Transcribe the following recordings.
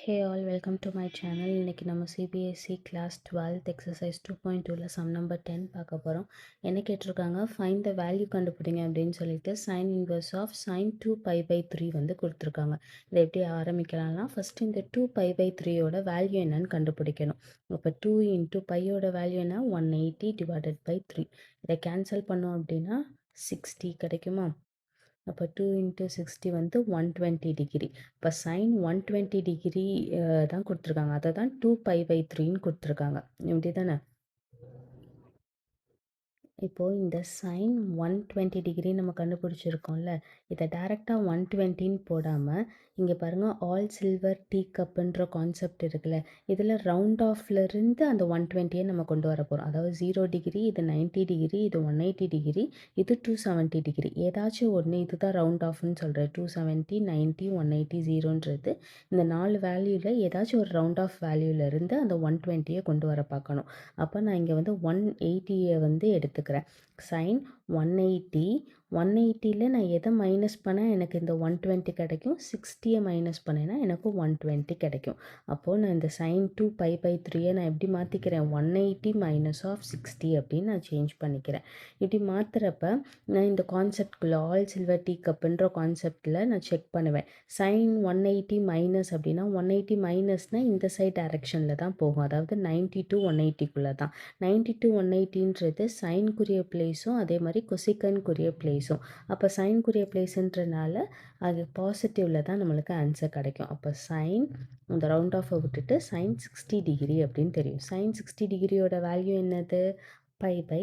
Hey all, welcome to my channel. இன்னைக்கு நம்ம CBSE class 12th exercise 2.2ல sum number 10 பார்க்க போகிறோம். என்ன கேட்டிருக்காங்க, ஃபைண்ட் த வேல்யூ கண்டுபிடிங்க அப்படின்னு சொல்லிட்டு சைன் இன்வர்ஸ் ஆஃப் சைன் 2π/3 வந்து கொடுத்துருக்காங்க. இதை எப்படி ஆரம்பிக்கலாம்னா, ஃபஸ்ட்டு இந்த 2π/3யோட வேல்யூ என்னன்னு கண்டுபிடிக்கணும். இப்போ 2 இன்ட்டு பையோட வேல்யூ என்ன, 180 டிவைடட் பை 3. இதை கேன்சல் பண்ணோம் அப்படின்னா 60 கிடைக்குமா. அப்போ 2 இன்ட்டு 60 வந்து 120 டிகிரி. இப்போ சைன் 120 டிகிரி தான் கொடுத்துருக்காங்க, அதை தான் 2π/3ன்னு கொடுத்துருக்காங்க. இப்படி தானே. இப்போது இந்த சைன் 120 டிகிரி நம்ம கண்டுபிடிச்சிருக்கோம்ல, இதை டேரெக்டாக 120ன்னு போடாமல் இங்கே பாருங்கள், ஆல் சில்வர் டீ கப்புன்ற கான்செப்ட் இருக்குல்ல, இதில் ரவுண்ட் ஆஃப்லேருந்து அந்த 120யை நம்ம கொண்டு வர போகிறோம். அதாவது 0 டிகிரி, இது 90 டிகிரி, இது 180 டிகிரி, இது 270 டிகிரி. ஏதாச்சும் ஒன்று, இது தான் ரவுண்ட் ஆஃப்னு சொல்கிறேன். 270, 90, 180, 0ன்றது இந்த 4 வேல்யூவில் ஏதாச்சும் ஒரு ரவுண்ட் ஆஃப் வேல்யூலேருந்து அந்த 120யை கொண்டு வர பார்க்கணும். அப்போ நான் இங்கே வந்து 180யை வந்து எடுத்துக்கிறேன். சைன் 180ல் நான் எதை மைனஸ் பண்ணால் எனக்கு இந்த 120 கிடைக்கும், 60யை மைனஸ் பண்ணேன்னா எனக்கு 120 கிடைக்கும். அப்போது நான் இந்த சைன் 2π/3யை நான் எப்படி மாற்றிக்கிறேன், 180 மைனஸ் ஆஃப் 60 அப்படின்னு நான் சேஞ்ச் பண்ணிக்கிறேன். இப்படி மாற்றுறப்ப நான் இந்த கான்செப்ட்குள்ளே ஆல் சில்வர் டீ கப்புன்ற கான்செப்டில் நான் செக் பண்ணுவேன். சைன் 180 மைனஸ் அப்படின்னா 180 மைனஸ்னால் இந்த சைட் டைரெக்ஷனில் தான் போகும். அதாவது 90 to 180க்குள்ளே தான். 90 to 180ன்றது சைனுக்குரிய பிளேஸும் அதே மாதிரி கொசிக்கனுக்குரிய பிளேஸும். அப்போ சைனுக்குரிய பிளேஸுன்றனால அது பாசிட்டிவில் தான் நம்மளுக்கு ஆன்சர் கிடைக்கும். அப்போ சைன் இந்த ரவுண்ட் ஆஃபை விட்டுட்டு சைன் 60 டிகிரி அப்படின்னு தெரியும். சைன் 60 டிகிரியோட வேல்யூ என்னது, π/3.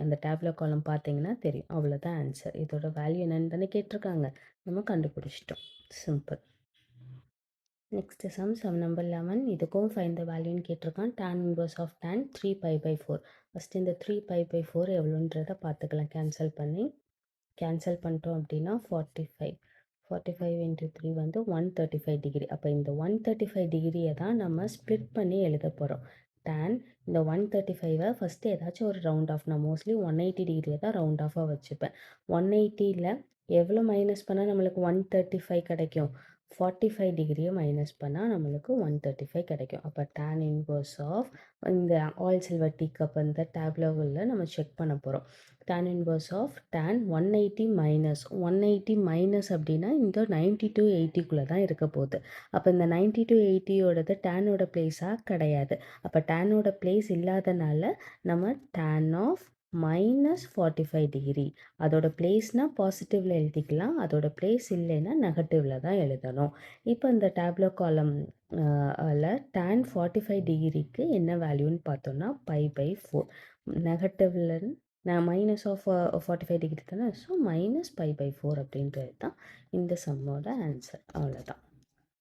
அந்த டேப்லெட் காலம் பார்த்தீங்கன்னா தெரியும். அவ்வளோதான் ஆன்சர். இதோட வேல்யூ என்னன்னு தானே கேட்டிருக்காங்க, நம்ம கண்டுபிடிச்சிட்டோம். சிம்பிள். Next sum number 11. இதுக்கும் ஃபைண்ட் த வேல்யூன்னு கேட்டிருக்கான். tan inverse of tan 3π/4. First இந்த 3π/4 எவ்வளோன்றதை பார்த்துக்கலாம். கேன்சல் பண்ணிட்டோம் அப்படின்னா 45 இன்ட்டு 3 வந்து 135 டிகிரி. அப்போ இந்த 135 டிகிரியை தான் நம்ம ஸ்ப்ளிட் பண்ணி எழுத போகிறோம். tan இந்த 135வை ஃபஸ்ட்டு ஏதாச்சும் ஒரு ரவுண்ட் ஆஃப், நான் மோஸ்ட்லி 180 டிகிரியை தான் ரவுண்ட் ஆஃபாக வச்சுப்பேன். 180ல் எவ்வளோ மைனஸ் பண்ணால் நம்மளுக்கு 135 கிடைக்கும், 45 டிகிரியை மைனஸ் பண்ணால் நம்மளுக்கு 135 கிடைக்கும். அப்போ tan இன்வர்ஸ் ஆஃப் இந்த ஆல் சில்வர் டீ கப் அந்த டேப்லெவில் நம்ம செக் பண்ண போகிறோம். tan inverse of tan 180 minus அப்படின்னா இந்த 90 to 80க்குள்ளே தான் இருக்க போகுது. அப்போ இந்த 90 to 80யோடது டேனோட பிளேஸாக கிடையாது. அப்போ டேனோட பிளேஸ் இல்லாதனால நம்ம tan ஆஃப் -45 டிகிரி, அதோட பிளேஸ்னால் பாசிட்டிவில் எழுதிக்கலாம், அதோட பிளேஸ் இல்லைன்னா நெகட்டிவில் தான் எழுதணும். இப்போ இந்த டேப்லெட் காலம் tan 45 டிகிரிக்கு என்ன வேல்யூன்னு பார்த்தோன்னா π/4. நெகட்டிவ்ல நான் மைனஸ் ஆஃப் 45 டிகிரி தானே, ஸோ -π/4 அப்படின்றது தான் இந்த சம்மோட ஆன்சர். அவ்வளோதான்.